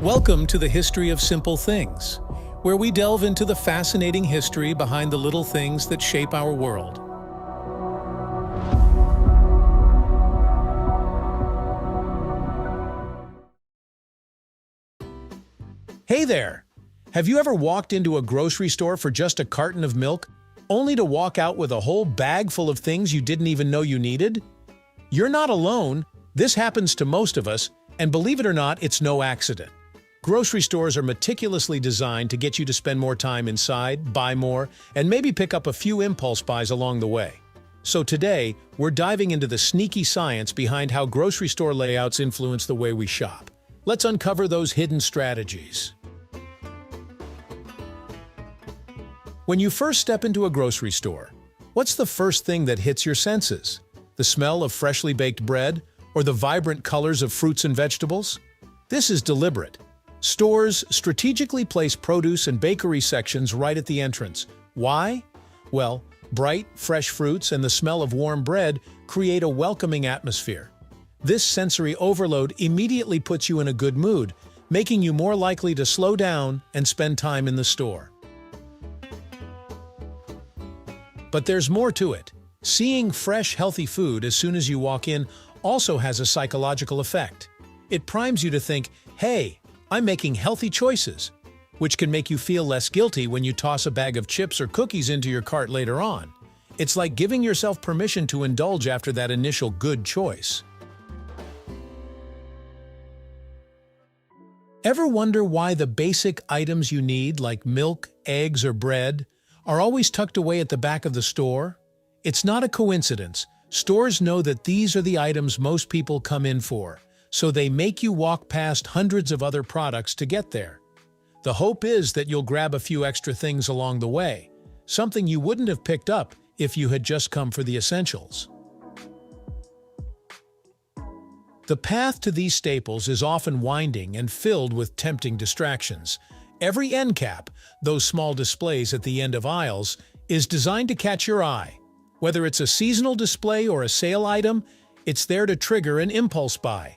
Welcome to the History of Simple Things, where we delve into the fascinating history behind the little things that shape our world. Hey there! Have you ever walked into a grocery store for just a carton of milk, only to walk out with a whole bag full of things you didn't even know you needed? You're not alone. This happens to most of us, and believe it or not, it's no accident. Grocery stores are meticulously designed to get you to spend more time inside, buy more, and maybe pick up a few impulse buys along the way. So today, we're diving into the sneaky science behind how grocery store layouts influence the way we shop. Let's uncover those hidden strategies. When you first step into a grocery store, what's the first thing that hits your senses? The smell of freshly baked bread or the vibrant colors of fruits and vegetables? This is deliberate. Stores strategically place produce and bakery sections right at the entrance. Why? Well, bright, fresh fruits and the smell of warm bread create a welcoming atmosphere. This sensory overload immediately puts you in a good mood, making you more likely to slow down and spend time in the store. But there's more to it. Seeing fresh, healthy food as soon as you walk in also has a psychological effect. It primes you to think, hey, I'm making healthy choices, which can make you feel less guilty when you toss a bag of chips or cookies into your cart later on. It's like giving yourself permission to indulge after that initial good choice. Ever wonder why the basic items you need, like milk, eggs, or bread, are always tucked away at the back of the store? It's not a coincidence. Stores know that these are the items most people come in for, so they make you walk past hundreds of other products to get there. The hope is that you'll grab a few extra things along the way, something you wouldn't have picked up if you had just come for the essentials. The path to these staples is often winding and filled with tempting distractions. Every end cap, those small displays at the end of aisles, is designed to catch your eye. Whether it's a seasonal display or a sale item, it's there to trigger an impulse buy.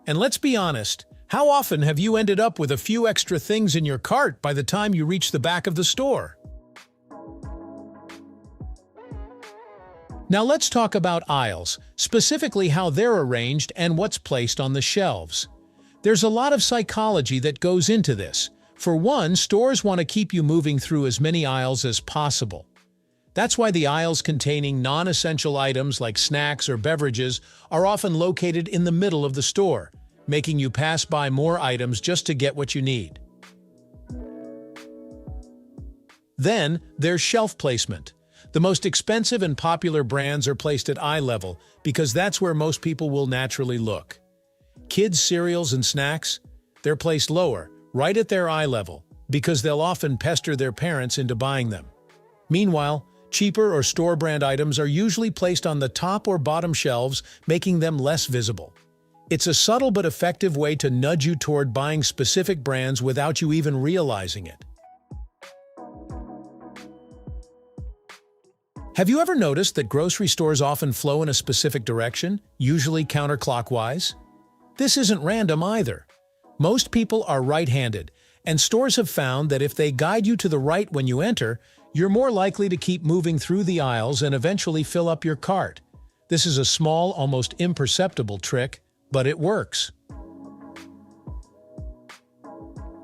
And let's be honest, how often have you ended up with a few extra things in your cart by the time you reach the back of the store? Now let's talk about aisles, specifically how they're arranged and what's placed on the shelves. There's a lot of psychology that goes into this. For one, stores want to keep you moving through as many aisles as possible. That's why the aisles containing non-essential items like snacks or beverages are often located in the middle of the store, making you pass by more items just to get what you need. Then, there's shelf placement. The most expensive and popular brands are placed at eye level because that's where most people will naturally look. Kids' cereals and snacks? They're placed lower, right at their eye level, because they'll often pester their parents into buying them. Meanwhile, cheaper or store brand items are usually placed on the top or bottom shelves, making them less visible. It's a subtle but effective way to nudge you toward buying specific brands without you even realizing it. Have you ever noticed that grocery stores often flow in a specific direction, usually counterclockwise? This isn't random either. Most people are right-handed, and stores have found that if they guide you to the right when you enter, you're more likely to keep moving through the aisles and eventually fill up your cart. This is a small, almost imperceptible trick, but it works.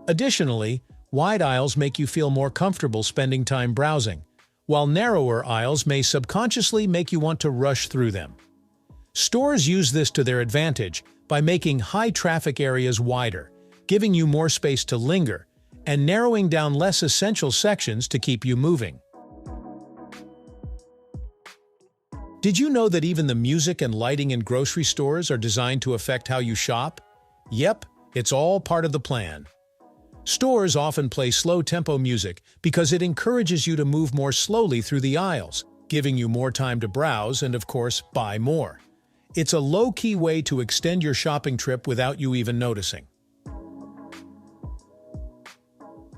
Additionally, wide aisles make you feel more comfortable spending time browsing, while narrower aisles may subconsciously make you want to rush through them. Stores use this to their advantage by making high-traffic areas wider, giving you more space to linger, and narrowing down less essential sections to keep you moving. Did you know that even the music and lighting in grocery stores are designed to affect how you shop? Yep, it's all part of the plan. Stores often play slow-tempo music because it encourages you to move more slowly through the aisles, giving you more time to browse and, of course, buy more. It's a low-key way to extend your shopping trip without you even noticing.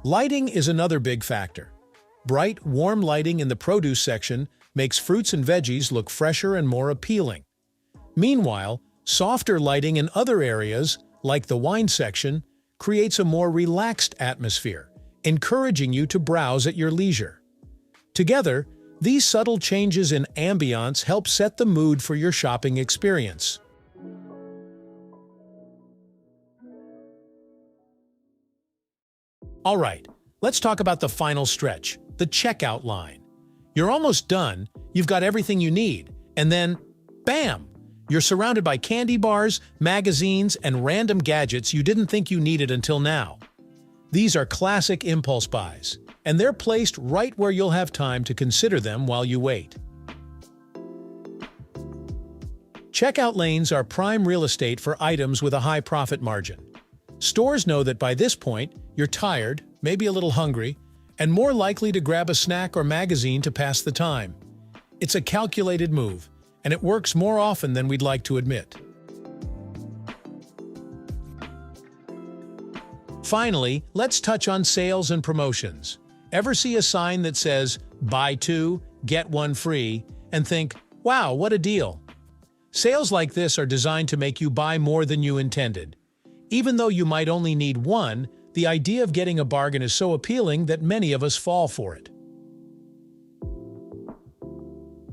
Lighting is another big factor. Bright, warm lighting in the produce section makes fruits and veggies look fresher and more appealing. Meanwhile, softer lighting in other areas, like the wine section, creates a more relaxed atmosphere, encouraging you to browse at your leisure. Together, these subtle changes in ambiance help set the mood for your shopping experience. All right, let's talk about the final stretch, the checkout line. You're almost done, you've got everything you need, and then, bam! You're surrounded by candy bars, magazines, and random gadgets you didn't think you needed until now. These are classic impulse buys, and they're placed right where you'll have time to consider them while you wait. Checkout lanes are prime real estate for items with a high profit margin. Stores know that by this point, you're tired, maybe a little hungry, and more likely to grab a snack or magazine to pass the time. It's a calculated move, and it works more often than we'd like to admit. Finally, let's touch on sales and promotions. Ever see a sign that says, "Buy 2, get 1 free," and think, "Wow, what a deal." Sales like this are designed to make you buy more than you intended. Even though you might only need one, the idea of getting a bargain is so appealing that many of us fall for it.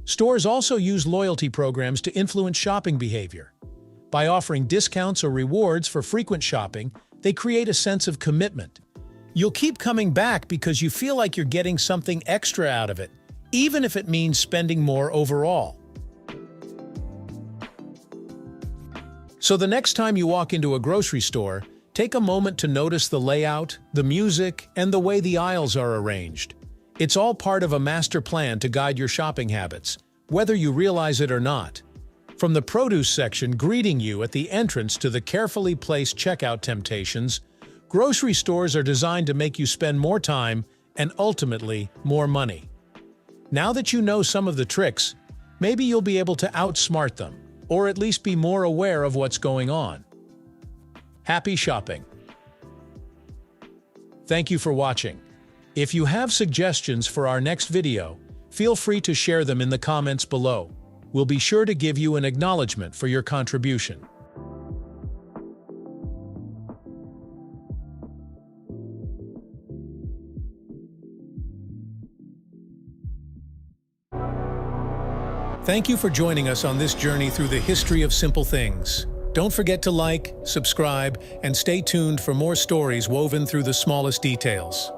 Stores also use loyalty programs to influence shopping behavior. By offering discounts or rewards for frequent shopping, they create a sense of commitment. You'll keep coming back because you feel like you're getting something extra out of it, even if it means spending more overall. So the next time you walk into a grocery store, take a moment to notice the layout, the music, and the way the aisles are arranged. It's all part of a master plan to guide your shopping habits, whether you realize it or not. From the produce section greeting you at the entrance to the carefully placed checkout temptations, grocery stores are designed to make you spend more time and ultimately more money. Now that you know some of the tricks, maybe you'll be able to outsmart them, or at least be more aware of what's going on. Happy shopping! Thank you for watching. If you have suggestions for our next video, feel free to share them in the comments below. We'll be sure to give you an acknowledgement for your contribution. Thank you for joining us on this journey through the history of simple things. Don't forget to like, subscribe, and stay tuned for more stories woven through the smallest details.